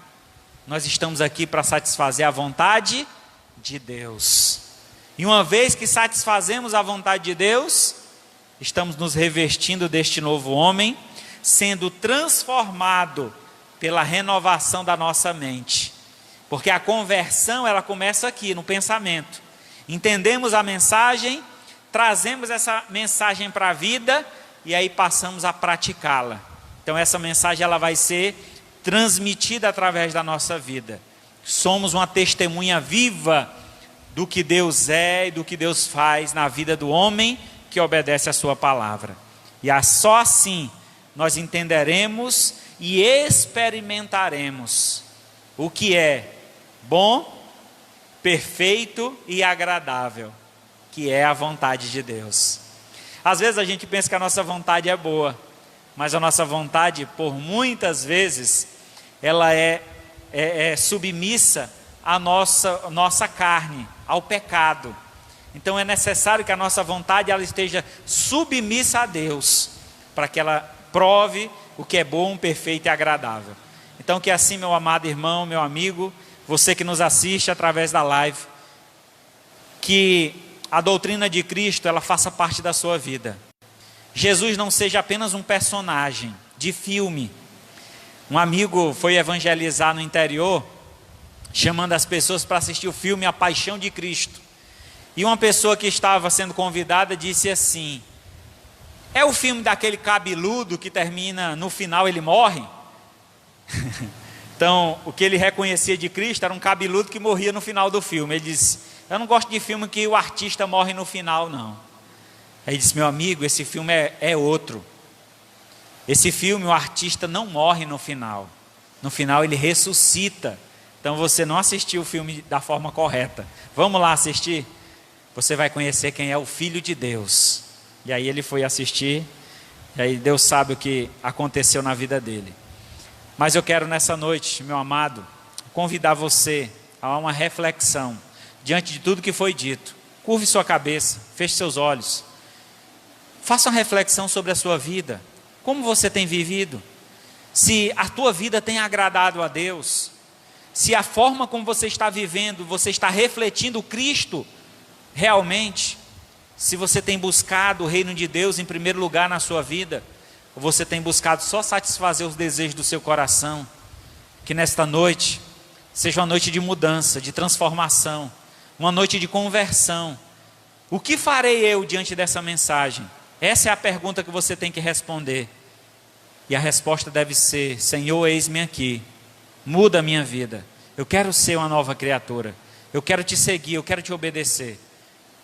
Nós estamos aqui para satisfazer a vontade de Deus. E uma vez que satisfazemos a vontade de Deus, estamos nos revestindo deste novo homem, sendo transformado pela renovação da nossa mente. Porque a conversão, ela começa aqui, no pensamento. Entendemos a mensagem, trazemos essa mensagem para a vida, e aí passamos a praticá-la. Então essa mensagem ela vai ser transmitida através da nossa vida. Somos uma testemunha viva do que Deus é e do que Deus faz na vida do homem que obedece a sua palavra. E só assim nós entenderemos e experimentaremos o que é bom, perfeito e agradável, que é a vontade de Deus. Às vezes a gente pensa que a nossa vontade é boa, mas a nossa vontade, por muitas vezes, ela é submissa à nossa carne, ao pecado. Então é necessário que a nossa vontade ela esteja submissa a Deus, para que ela prove o que é bom, perfeito e agradável. Então que assim, meu amado irmão, meu amigo, você que nos assiste através da live, que a doutrina de Cristo ela faça parte da sua vida. Jesus não seja apenas um personagem de filme. Um amigo foi evangelizar no interior, chamando as pessoas para assistir o filme A Paixão de Cristo. E uma pessoa que estava sendo convidada disse assim: é o filme daquele cabeludo que termina, no final ele morre? Então, o que ele reconhecia de Cristo era um cabeludo que morria no final do filme. Ele disse: eu não gosto de filme que o artista morre no final, não. Aí ele disse: meu amigo, esse filme é outro. Esse filme, o artista não morre no final. No final ele ressuscita. Então você não assistiu o filme da forma correta. Vamos lá assistir? Você vai conhecer quem é o Filho de Deus. E aí ele foi assistir. E aí Deus sabe o que aconteceu na vida dele. Mas eu quero nessa noite, meu amado, convidar você a uma reflexão diante de tudo que foi dito. Curve sua cabeça, feche seus olhos. Faça uma reflexão sobre a sua vida. Como você tem vivido? Se a tua vida tem agradado a Deus, se a forma como você está vivendo, você está refletindo Cristo realmente, se você tem buscado o reino de Deus em primeiro lugar na sua vida, ou você tem buscado só satisfazer os desejos do seu coração, que nesta noite seja uma noite de mudança, de transformação, uma noite de conversão. O que farei eu diante dessa mensagem? Essa é a pergunta que você tem que responder. E a resposta deve ser: Senhor, eis-me aqui, muda a minha vida. Eu quero ser uma nova criatura. Eu quero te seguir, eu quero te obedecer.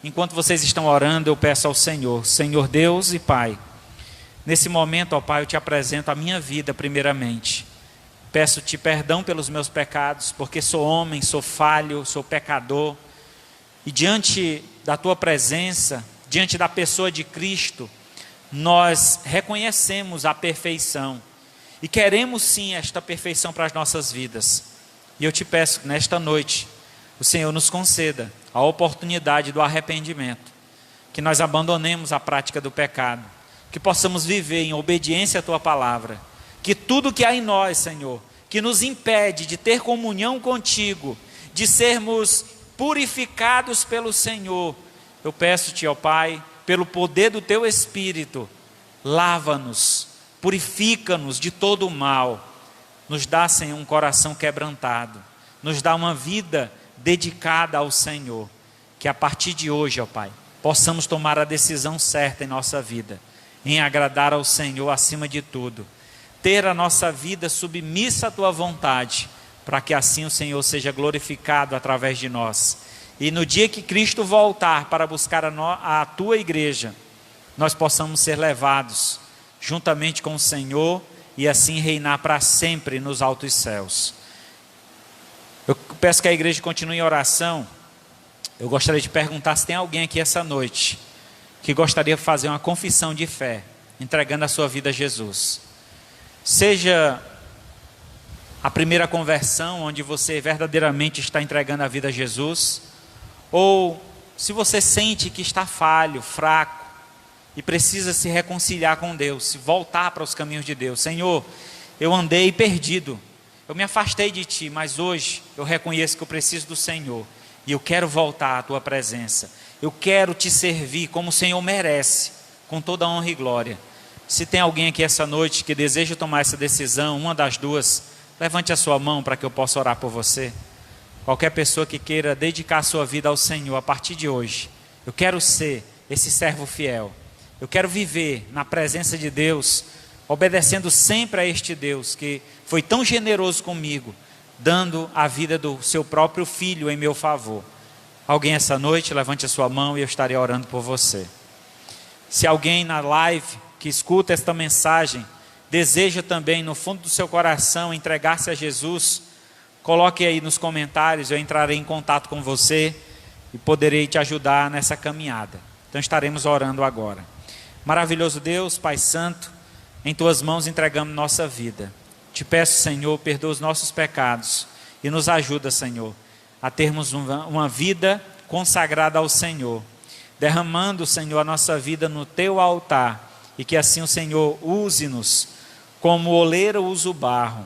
Enquanto vocês estão orando, eu peço ao Senhor: Senhor Deus e Pai, nesse momento, ó Pai, eu te apresento a minha vida primeiramente. Peço-te perdão pelos meus pecados, porque sou homem, sou falho, sou pecador. E diante da tua presença, diante da pessoa de Cristo, nós reconhecemos a perfeição e queremos sim esta perfeição para as nossas vidas. E eu te peço que nesta noite o Senhor nos conceda a oportunidade do arrependimento, que nós abandonemos a prática do pecado, que possamos viver em obediência à tua palavra, que tudo que há em nós, Senhor, que nos impede de ter comunhão contigo, de sermos purificados pelo Senhor, eu peço-te, ó Pai, pelo poder do teu Espírito, lava-nos, purifica-nos de todo o mal, nos dá, Senhor, um coração quebrantado, nos dá uma vida dedicada ao Senhor, que a partir de hoje, ó Pai, possamos tomar a decisão certa em nossa vida, em agradar ao Senhor acima de tudo, ter a nossa vida submissa à tua vontade, para que assim o Senhor seja glorificado através de nós. E no dia que Cristo voltar para buscar a tua igreja, nós possamos ser levados juntamente com o Senhor e assim reinar para sempre nos altos céus. Eu peço que a igreja continue em oração. Eu gostaria de perguntar se tem alguém aqui essa noite que gostaria de fazer uma confissão de fé, entregando a sua vida a Jesus. Seja a primeira conversão, onde você verdadeiramente está entregando a vida a Jesus, ou se você sente que está falho, fraco, e precisa se reconciliar com Deus, se voltar para os caminhos de Deus. Senhor, eu andei perdido, eu me afastei de Ti, mas hoje eu reconheço que eu preciso do Senhor, e eu quero voltar à Tua presença, eu quero Te servir como o Senhor merece, com toda a honra e glória. Se tem alguém aqui essa noite que deseja tomar essa decisão, uma das duas, levante a sua mão para que eu possa orar por você. Qualquer pessoa que queira dedicar a sua vida ao Senhor a partir de hoje, eu quero ser esse servo fiel, Eu quero viver na presença de Deus, obedecendo sempre a este Deus que foi tão generoso comigo, dando a vida do seu próprio filho em meu favor. Alguém essa noite, levante a sua mão e eu estarei orando por você. Se alguém na live que escuta esta mensagem, deseja também no fundo do seu coração entregar-se a Jesus, coloque aí nos comentários, eu entrarei em contato com você e poderei te ajudar nessa caminhada. Então estaremos orando agora. Maravilhoso Deus, Pai Santo, em Tuas mãos entregamos nossa vida. Te peço, Senhor, perdoa os nossos pecados e nos ajuda, Senhor, a termos uma vida consagrada ao Senhor, derramando, Senhor, a nossa vida no Teu altar, e que assim o Senhor use-nos como o oleiro usa o barro,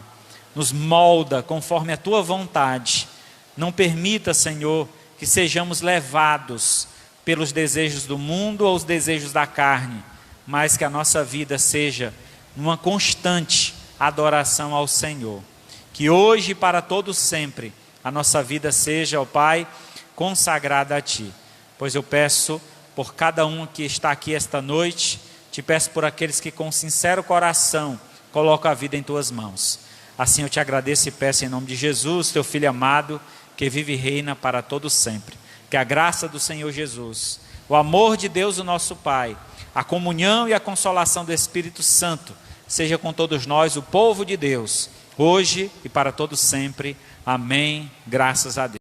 nos molda conforme a Tua vontade. Não permita, Senhor, que sejamos levados pelos desejos do mundo ou os desejos da carne, mas que a nossa vida seja uma constante adoração ao Senhor. Que hoje e para todo sempre a nossa vida seja, ó Pai, consagrada a Ti. Pois eu peço por cada um que está aqui esta noite, te peço por aqueles que com sincero coração colocam a vida em Tuas mãos. Assim eu te agradeço e peço em nome de Jesus, Teu Filho amado, que vive e reina para todo sempre. Que a graça do Senhor Jesus, o amor de Deus o nosso Pai, a comunhão e a consolação do Espírito Santo, seja com todos nós, o povo de Deus, hoje e para todo sempre. Amém. Graças a Deus.